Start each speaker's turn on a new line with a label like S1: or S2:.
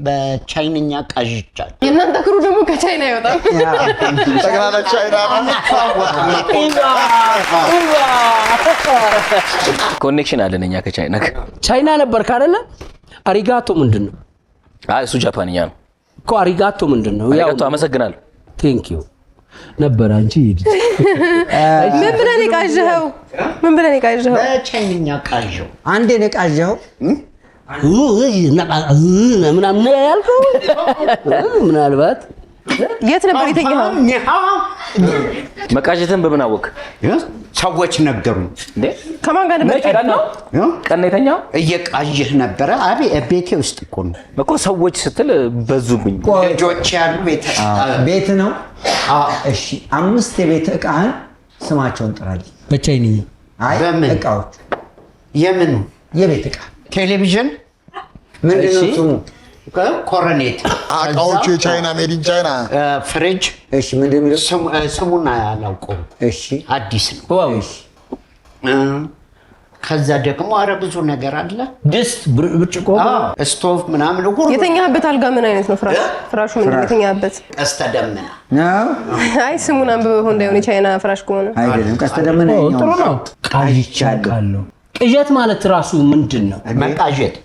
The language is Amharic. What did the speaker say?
S1: በቻይንኛ ቃዥቻል
S2: የእናንተ ክሩ ደግሞ ከቻይና ይወጣል
S3: ተግራና ቻይና
S4: ኮኔክሽን አለን እኛ ከቻይና
S5: ቻይና ነበር ካደለ አሪጋቶ ምንድነው
S4: እሱ ጃፓንኛ ነው
S5: እኮ አሪጋቶ ምንድነው
S4: አሪጋቶ አመሰግናለሁ
S5: ቴንክ ዩ ነበር አንቺ
S2: ምን ብለን ይቃጀው
S1: በቻይንኛ ቃዥው
S6: አንዴ ነቃጀው
S5: ምናምን ያልከው ምናልባት
S2: የት ነበር የተኛው
S4: መቃጀትን በምን አወቅ
S1: ሰዎች ነገሩኝ
S4: እንዴ
S2: ከማን ጋር ነበር
S4: ቀን የተኛው
S1: እየቃዥህ ነበር ቤቴ ውስጥ እኮ ነው
S4: እኮ ሰዎች ስትል በዙብኝ
S1: ልጆች ያሉ
S6: ቤት ነው እሺ 5 የቤት ዕቃህን ስማቸውን ጥራልኝ
S5: በቻይንኛ
S6: አይ
S1: በምን
S6: ዕቃዎች
S1: የምኑ
S6: የቤት ዕቃ
S1: ቴሌቪዥን
S6: ምንድነው ስሙ
S1: ኮረኔት
S3: አቃዎቹ የቻይና ሜድ ኢን ቻይና
S1: ፍሪጅ
S6: እሺ ምንድነው
S1: ስሙን አላውቀውም
S6: እሺ
S1: አዲስ ነው
S5: ዋው
S1: ከዛ ደግሞ አረ ብዙ ነገር አለ
S5: ድስት ብርጭቆ
S1: ስቶቭ ምናምን ሁሉ
S2: የተኛበት አልጋ ምን አይነት ነው ፍራሹ ምንድነው የተኛበት
S1: ቀስተ ደመና
S6: ነው
S2: አይ ስሙን አንብበው እንዳይሆን ቻይና ፍራሽ ከሆነ
S6: አይደለም ቀስተ ደመና
S5: ጥሩ ነው ቃዥቻለሁ ቅዠት ማለት ራሱ ምንድነው
S1: መቃዠት